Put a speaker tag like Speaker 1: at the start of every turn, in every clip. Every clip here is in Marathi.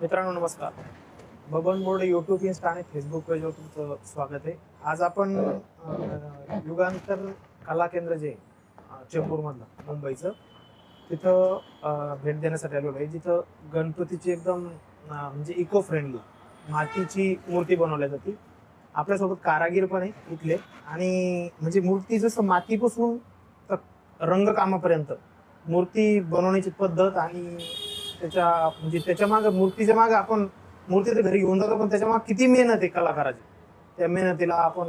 Speaker 1: मित्रांनो नमस्कार. बबन बोर्ड यूट्यूब, इन्स्टा आणि फेसबुक पेजवर तुमचं स्वागत आहे. आज आपण युगांतर कला केंद्र जे चेंबूरमधलं मुंबईचं तिथं भेट देण्यासाठी आलेलो आहे, जिथं गणपतीची एकदम म्हणजे इको फ्रेंडली मातीची मूर्ती बनवली जाते. आपल्यासोबत कारागीर पण आहे इथले, आणि म्हणजे मूर्ती जसं मातीपासून तर रंगकामापर्यंत मूर्ती बनवण्याची पद्धत आणि त्याच्या मागे मूर्तीच्या मागे आपण मूर्ती तर घरी घेऊन जातो, पण त्याच्या मागे किती मेहनत आहे कलाकाराची. त्या मेहनतीला आपण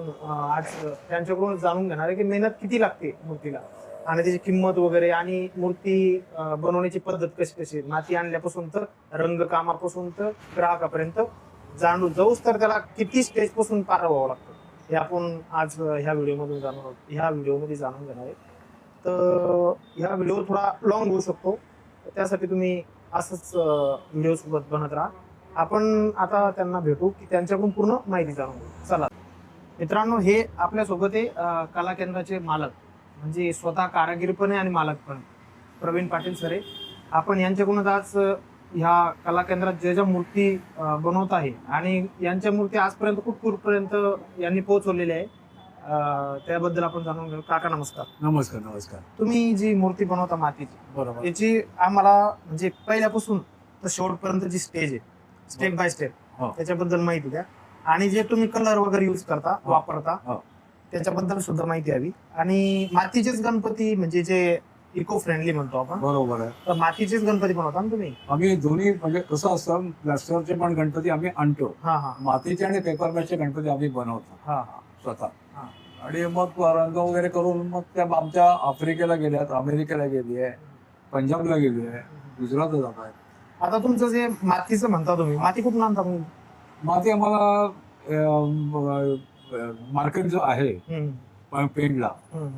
Speaker 1: आज त्यांच्याकडून जाणून घेणार आहे की मेहनत किती लागते मूर्तीला आणि त्याची किंमत वगैरे, आणि मूर्ती बनवण्याची पद्धत कशी कशी, माती आणल्यापासून तर रंगकामापासून तर ग्राहकापर्यंत जाणून जाऊच तर त्याला किती स्टेज पासून पार व्हावं लागतं, हे आपण आज ह्या व्हिडिओमध्ये जाणून घेणार आहे. तर ह्या व्हिडिओ थोडा लॉंग होऊ शकतो, त्यासाठी तुम्ही असंच व्हिडिओ सोबत बनत राहा. आपण आता त्यांना भेटू की त्यांच्याकडून पूर्ण माहिती जाणून घेऊ. चला मित्रांनो, हे आपल्यासोबत आहे कला केंद्राचे मालक, म्हणजे स्वतः कारागीर पण आहे आणि मालक पण, प्रवीण पाटील सर आहे. आपण यांच्याकडूनच आज ह्या कला केंद्रात ज्या मूर्ती बनवत आहे आणि यांच्या मूर्ती आजपर्यंत खूप दूरपर्यंत यांनी पोहोचवलेल्या आहे, त्याबद्दल आपण जाणून घेऊ. काका नमस्कार.
Speaker 2: नमस्कार. नमस्कार.
Speaker 1: तुम्ही जी मूर्ती बनवता मातीची,
Speaker 2: बरोबर,
Speaker 1: याची आम्हाला म्हणजे पहिल्यापासून तर शेवटपर्यंत जी स्टेज आहे, स्टेप बाय स्टेप,
Speaker 2: हो.
Speaker 1: त्याच्याबद्दल माहिती द्या. आणि जे तुम्ही कलर वगैरे युज करता,
Speaker 2: हो.
Speaker 1: वापरता,
Speaker 2: हो.
Speaker 1: त्याच्याबद्दल सुद्धा माहिती हवी. आणि मातीचेच गणपती म्हणजे जे इको फ्रेंडली म्हणतो आपण,
Speaker 2: बरोबर आहे.
Speaker 1: तर मातीचेच गणपती बनवता ना तुम्ही?
Speaker 2: आम्ही दोन्ही, म्हणजे कसं असतं, प्लास्टरचे पण गणपती आम्ही आणतो,
Speaker 1: हा हा
Speaker 2: मातीचे आणि पेपर मॅचचे गणपती आम्ही बनवतो
Speaker 1: हा हा
Speaker 2: स्वतः.
Speaker 1: हा.
Speaker 2: आणि मग रंग वगैरे करून मग त्या आमच्या आफ्रिकेला गेल्यात, अमेरिकेला गेली आहे, पंजाबला गेली आहे, गुजरातला जात आहे.
Speaker 1: आता तुमचं जे मातीचं म्हणता तुम्ही, माती कुठून आणता तुम्ही?
Speaker 2: माती आम्हाला मार्केट जो आहे पेंडला,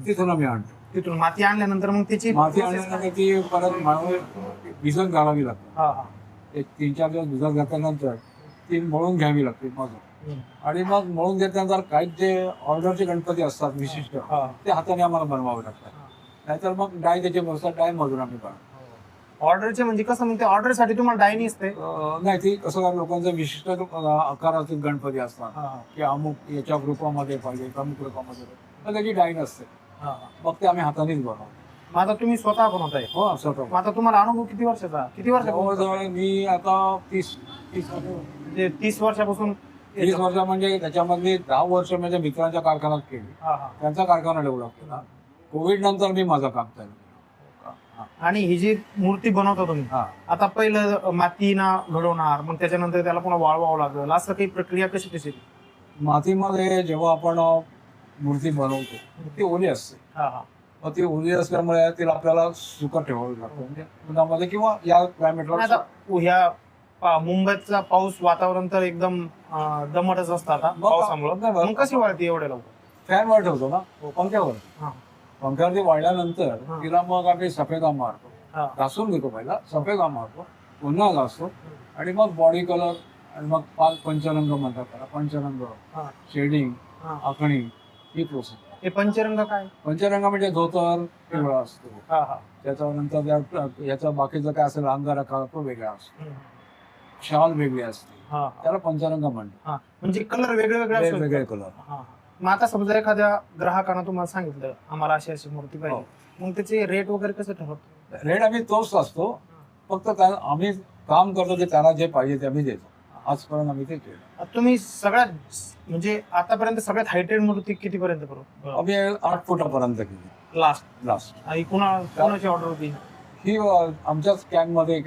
Speaker 2: तिथून आम्ही आणतो.
Speaker 1: तिथून माती आणल्यानंतर मग त्याची
Speaker 2: माती आणल्यानंतर ती परत भिजत घालावी लागते.
Speaker 1: हा हा
Speaker 2: एक 3-4 दिवस भिजत घातल्यानंतर ती मळून घ्यावी लागते मग. आणि मग मळून घेतल्यानंतर काही जे ऑर्डरचे गणपती असतात विशिष्ट,
Speaker 1: हा.
Speaker 2: ते हाताने आम्हाला बनवावे लागतात. नाहीतर मग डाय त्याचे बसतात, डाय मधून आम्ही बनवतो.
Speaker 1: ऑर्डरचे म्हणजे कसं, मग ते ऑर्डरसाठी तुम्हाला डायनी असते?
Speaker 2: नाही, ती कसं लोकांचं विशिष्ट आकाराचे गणपती असतात,
Speaker 1: हा
Speaker 2: की अमुक याच्या ग्रुपामध्ये पाहिजे, अमुक ग्रुपामध्ये पाहिजे, तर त्याची डाईन असते.
Speaker 1: हा.
Speaker 2: मग ते आम्ही हातानेच बनवतो.
Speaker 1: मग आता तुम्ही स्वतः बनवताय?
Speaker 2: हो, स्वतः.
Speaker 1: मग आता तुम्हाला अनुभव किती वर्षाचा?
Speaker 2: जवळजवळ मी आता 30
Speaker 1: म्हणजे 30 वर्षापासून?
Speaker 2: 30 वर्ष म्हणजे त्याच्यामध्ये 10 वर्ष माझ्या मित्रांच्या कारखान्यात केली,
Speaker 1: हा हा.
Speaker 2: त्यांचा कारखाना डेव्हलप केला. कोविड नंतर मी माझं काम चालू केलं.
Speaker 1: आणि ही जी मूर्ती बनवता तुम्ही,
Speaker 2: हा.
Speaker 1: आता पहिलं मातीना घडवणार, मग त्याच्यानंतर त्याला पुन्हा वाळवावं लागेल, असं काही प्रक्रिया कशी कशी?
Speaker 2: मातीमध्ये जेव्हा आपण मूर्ती बनवतो ती ओली असते,
Speaker 1: हा हा.
Speaker 2: मग ती ओली असल्यामुळे तिला आपल्याला सुकत ठेवावी लागतं, म्हणजे उन्हामध्ये किंवा या क्लायमेटला.
Speaker 1: आता ह्या मुंबईचा पाऊस वातावरण तर एकदम दमटच असतं आता पावसामुळे, मग कशी वाळते एवढ्या लवकर?
Speaker 2: फॅनवर ठेवतो ना, पंख्यावर.
Speaker 1: हा.
Speaker 2: पंख्यावरती वाळल्यानंतर
Speaker 1: हा.
Speaker 2: तिला मग आम्ही सफेद मारतो,
Speaker 1: हा.
Speaker 2: घासून घेतो, पहिला सफेद मारतो, पुन्हा घासतो, आणि मग बॉडी कलर, आणि मग पंचरंग म्हणतात त्याला, पंचरंग,
Speaker 1: हा.
Speaker 2: शेडिंग,
Speaker 1: हा.
Speaker 2: आखणी, ही प्रोसेस.
Speaker 1: हे पंचरंग काय?
Speaker 2: पंचरंग म्हणजे धोतर पिवळा असतो,
Speaker 1: हा हा.
Speaker 2: त्याच्यानंतर याचा बाकीचं काय असेल अंगारखा तो वेगळा असतो,
Speaker 1: हम्म.
Speaker 2: शाल वेगळी असते,
Speaker 1: हा.
Speaker 2: त्याला पंचरंग म्हणतो.
Speaker 1: हा. म्हणजे कलर वेगळे वेगळे असतात?
Speaker 2: वेगवेगळे कलर.
Speaker 1: हा. मग आता समजा एखाद्या ग्राहकानं तुम्हाला सांगितलं आम्हाला अशी अशी मूर्ती पाहिजे, मग त्याचे रेट वगैरे कसं ठरवतो?
Speaker 2: रेट आम्ही तोच असतो, फक्त आम्ही काम करतो ते त्याला जे पाहिजे ते आम्ही देतो. आजपर्यंत आम्ही ते केलं.
Speaker 1: तुम्ही सगळ्यात म्हणजे आतापर्यंत सगळ्यात हायटेड मूर्ती कितीपर्यंत करू?
Speaker 2: आम्ही 8 फुटापर्यंत केली लास्ट.
Speaker 1: आणि कोणाची ऑर्डर होती?
Speaker 2: ही आमच्याच कॅम्पमध्ये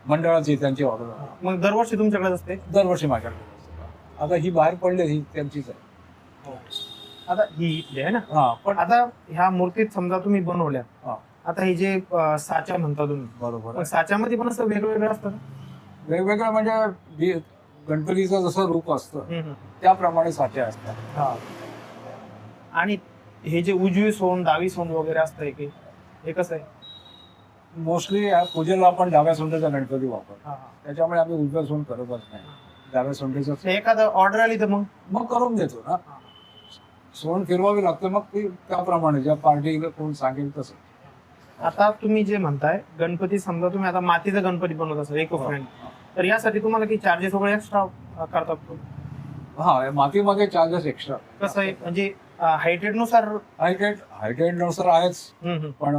Speaker 2: मंडळाची त्यांची ऑर्डर.
Speaker 1: मग दरवर्षी तुमच्याकडेच असते?
Speaker 2: दरवर्षी माझ्याकडे असते. आता ही बाहेर पडली, ही त्यांचीच आहे.
Speaker 1: आता ही इथली आहे ना?
Speaker 2: हा. पण
Speaker 1: आता ह्या मूर्तीत समजा तुम्ही बनवल्या,
Speaker 2: हा.
Speaker 1: आता ही जे साचा म्हणता तुम्ही,
Speaker 2: बरोबर.
Speaker 1: मग साच्यामध्ये पण असं वेगवेगळं असतं?
Speaker 2: वेगवेगळं म्हणजे गणपतीचं जसं रूप असतं त्याप्रमाणे साचे असतात.
Speaker 1: हा. आणि हे जे उजवी सोंड डावी सोंड वगैरे असतं की हे कसं आहे?
Speaker 2: मोस्टली पूजेला आपण डाव्या सोंडेचा गणपती वापरतो,
Speaker 1: हा.
Speaker 2: त्याच्यामुळे आम्ही उजव्या सोंड करतच नाही, डाव्या सोंडेचं
Speaker 1: एखादं ऑर्डर आली तर
Speaker 2: मग करून देतो ना. सोंड फिरवावी लागते, मग ती त्याप्रमाणे ज्या पार्टीला कोण सांगेल तसं.
Speaker 1: आता तुम्ही जे म्हणताय गणपती, समजा तुम्ही आता मातीचा गणपती बनवत असाल इको फ्रेंडली, तर यासाठी तुम्हाला काही चार्जेस वगैरे एक्स्ट्रा करतात तुम्ही?
Speaker 2: हा, मातीमध्ये चार्जेस एक्स्ट्रा.
Speaker 1: कसं आहे म्हणजे हायटेड नुसार?
Speaker 2: हायटेड नुसार आहेच, पण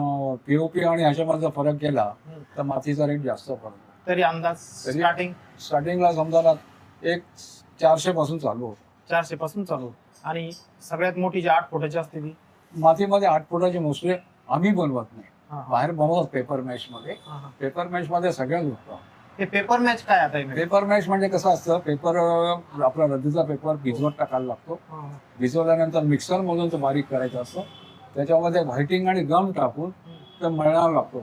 Speaker 2: पीओपी आणि ह्याच्यामधला फरक केला तर मातीचा रेट जास्त पडतो.
Speaker 1: तरी अंदाज
Speaker 2: स्टार्टिंगला समजा ना एक 400 पासून चालू होतो.
Speaker 1: 400 पासून चालू. आणि सगळ्यात मोठी जी 8 फुटाची असते ती?
Speaker 2: मातीमध्ये 8 फुटाची मोस्टली आम्ही बनवत नाही,
Speaker 1: हा, हा.
Speaker 2: बाहेर बनवत पेपर मॅच मध्ये.
Speaker 1: हा, हा.
Speaker 2: पेपर मॅच मध्ये सगळ्याच होतं.
Speaker 1: हे पेपर मॅच काय आता आहे?
Speaker 2: पेपर मॅच म्हणजे कसं असतं, पेपर आपला रद्दीचा पेपर भिजवत टाकायला लागतो.
Speaker 1: हा, हा.
Speaker 2: भिजवल्यानंतर मिक्सर मधून तो बारीक करायचा असतो. त्याच्यामध्ये व्हायटिंग आणि गम टाकून तो मळावा लागतो.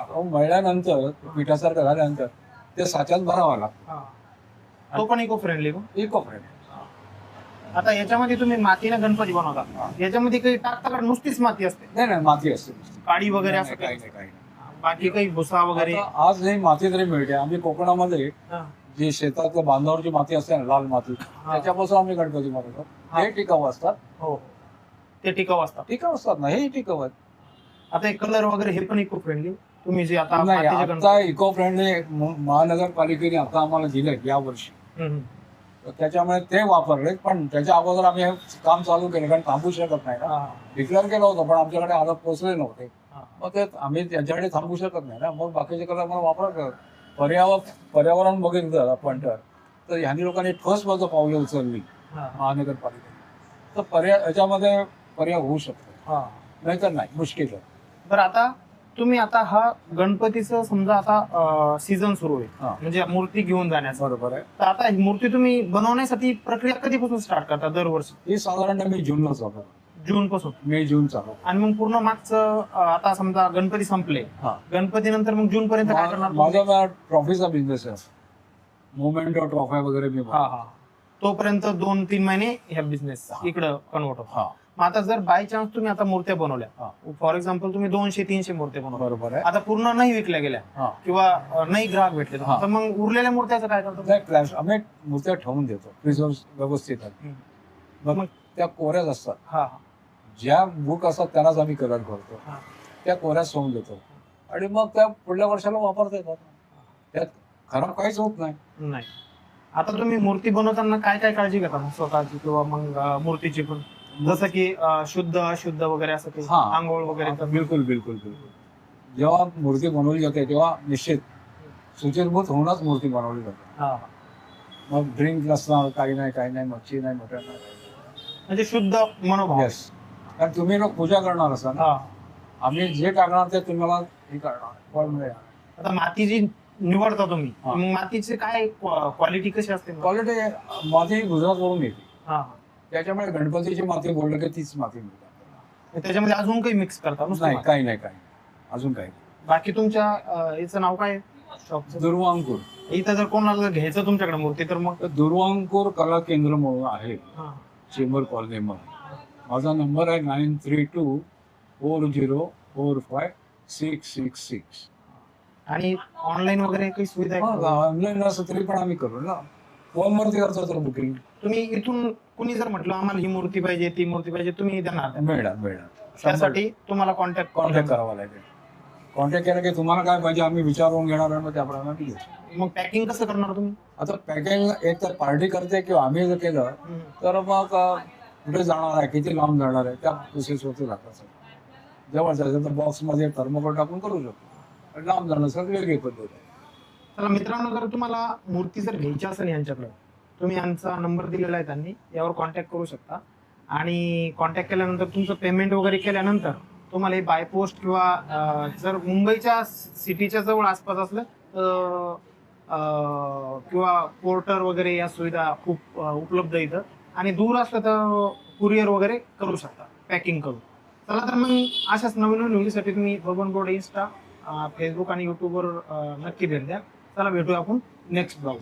Speaker 2: तो मळल्यानंतर पिठासारखं झाल्यानंतर ते साच्यात भरावा लागतो.
Speaker 1: हा. तो पण इको फ्रेंडली?
Speaker 2: Eco friendly.
Speaker 1: आता याच्यामध्ये तुम्ही मातीने गणपती बनवता, याच्यामध्ये काही टाकता का नुसतीच माती असते?
Speaker 2: नाही, माती असते.
Speaker 1: काळी वगैरे असं
Speaker 2: काही
Speaker 1: काही?
Speaker 2: नाही.
Speaker 1: बाकी काही भुसा वगैरे?
Speaker 2: आता आज नाही माती तरी मिळते. आम्ही कोकणामध्ये
Speaker 1: हा.
Speaker 2: जी शेतातल्या बांधावरची माती असते ना, लाल माती, त्याच्यापासून आम्ही गणपती बनवतो. हे टिकाऊ असतात.
Speaker 1: हो, ते टिकाऊ असतात
Speaker 2: ना, हे टिकाऊ आहेत.
Speaker 1: आता एक कलर वगैरे हे पण इको फ्रेंडली तुम्ही जे आता
Speaker 2: नाही,
Speaker 1: मातीचे
Speaker 2: आता इको फ्रेंडली महानगरपालिकेने आता आम्हाला दिले या वर्षी. तर त्याच्यामुळे ते वापरले, पण त्याच्या अगोदर आम्ही हे काम चालू केलं, कारण थांबू शकत नाही ना. डिक्लेअर केलं होतं पण आमच्याकडे आता पोहोचले नव्हते. मग ते आम्ही त्यांच्याकडे थांबू शकत नाही ना, मग बाकीचे कलर मला वापरत. पर्यावरण बघितलं आपण तर ह्यांनी लोकांनी ठोस माझं पावलं उचलली महानगरपालिकेने, तर याच्यामध्ये पर्याय होऊ शकतो. नाहीतर नाही, मुश्किल आहे.
Speaker 1: बरं, आता तुम्ही आता हा गणपतीचं समजा आता सीझन सुरू आहे, म्हणजे मूर्ती घेऊन जाण्याचं.
Speaker 2: बरोबर आहे.
Speaker 1: तर आता ही मूर्ती तुम्ही बनवण्यासाठी प्रक्रिया कधीपासून स्टार्ट करता दरवर्षी?
Speaker 2: ही साधारणतः मी जूनला चालू.
Speaker 1: जून पासून?
Speaker 2: जून चालू.
Speaker 1: आणि मग पूर्ण मागचं आता समजा गणपती संपले, गणपती नंतर मग जून पर्यंत काय करणार?
Speaker 2: माझा ट्रॉफीचा बिझनेस आहे, मुवमेंट ट्रॉफी वगैरे मी.
Speaker 1: तोपर्यंत 2-3 महिने ह्या बिझनेस इकडं कन्वर्ट होतो. मग आता जर बाय चान्स तुम्ही आता मूर्त्या बनवल्या, फॉर एक्झाम्पल तुम्ही 200-300 मूर्त्या बनवल्या,
Speaker 2: बरोबर आहे, आता
Speaker 1: पूर्ण नाही विकल्या गेल्या किंवा नाही ग्राहक भेटले, तर मग उरलेल्या मूर्त्याचं काय करतो?
Speaker 2: आम्ही मूर्त्या ठेवून देतो प्रिझर्व व्यवस्थित. मग त्या कोऱ्याच असतात, ज्या बुक असतात त्यांनाच आम्ही कलर करतो, त्या कोऱ्याच सोडून देतो आणि मग त्या पुढल्या वर्षाला वापरता येतात. त्यात खराब काहीच होत नाही.
Speaker 1: आता तुम्ही मूर्ती बनवताना काय काय काळजी घेता स्वतःची किंवा मग मूर्तीची पण, जसं की शुद्ध अशुद्ध वगैरे असं काही, आंघोळ वगैरे?
Speaker 2: बिलकुल. जेव्हा मूर्ती बनवली जाते तेव्हा निश्चित सुचिरभूत होऊनच मूर्ती बनवली जाते. मग ड्रिंक नसणार, काही नाही, मच्छी नाही, मटण नाही,
Speaker 1: म्हणजे शुद्ध मनोभाव.
Speaker 2: येस, कारण तुम्ही लोक पूजा करणार असाल, आम्ही जे टाकणार ते तुम्हाला हे करणार.
Speaker 1: आता माती जी निवडता तुम्ही, मग मातीची काय क्वालिटी कशी असते?
Speaker 2: क्वालिटी माती गुजरातवरून येते, त्याच्यामुळे गणपतीची माती बोललं की तीच माती मिळतात.
Speaker 1: त्याच्यामध्ये अजून काही मिक्स करता?
Speaker 2: नाही, काही अजून काही.
Speaker 1: बाकी तुमच्या याचं नाव काय?
Speaker 2: दुर्वांकुर.
Speaker 1: इथं जर कोणाला घ्यायचं तुमच्याकडे मूर्ती तर मग?
Speaker 2: दुर्वांकुर कला केंद्र म्हणून आहे चेंबर कॉलनीमध्ये. माझा नंबर आहे 9324045666.
Speaker 1: आणि ऑनलाईन वगैरे काही सुविधा आहे?
Speaker 2: ऑनलाईन असं तरी पण आम्ही करू ना, फोनवरती करतो तर बुकिंग.
Speaker 1: तुम्ही इथून कुणी जर म्हटलं आम्हाला ही मूर्ती पाहिजे, ती मूर्ती पाहिजे, तुम्ही देणार?
Speaker 2: मिळणार.
Speaker 1: त्यासाठी तुम्हाला कॉन्टॅक्ट
Speaker 2: करावा लागेल. कॉन्टॅक्ट केला की तुम्हाला काय पाहिजे आम्ही विचारून घेणार आणि मग त्याप्रमाणे घेऊ.
Speaker 1: मग पॅकिंग कसं करणार तुम्ही? आता
Speaker 2: पॅकिंग एक तर पार्टी करते किंवा आम्ही जर केलं तर मग कुठे जाणार आहे, किती लांब जाणार आहे, त्या प्रोसेस वरती जातात. जवळ जायचं तर बॉक्समध्ये थर्मोकोल टाकून करू शकतो, लांब जाणं सगळं वेगळी पद्धत आहे.
Speaker 1: चला मित्रांनो, जर तुम्हाला मूर्ती जर घ्यायची असेल यांच्याकडे, तुम्ही यांचा नंबर दिलेला आहे त्यांनी, यावर कॉन्टॅक्ट करू शकता. आणि कॉन्टॅक्ट केल्यानंतर तुमचं पेमेंट वगैरे केल्यानंतर तुम्हाला बाय पोस्ट किंवा जर मुंबईच्या सिटीच्या जवळ आसपास असलं किंवा पोर्टर वगैरे या सुविधा खूप उपलब्ध इथं, आणि दूर असलं तर कुरिअर वगैरे करू शकता, पॅकिंग करून. चला तर मग अशाच नवीन व्हिडिओसाठी तुम्ही बबन इंस्टा, फेसबुक आणि युट्यूबवर नक्की भेट द्या. चला भेटूया आपण नेक्स्ट ब्लॉग.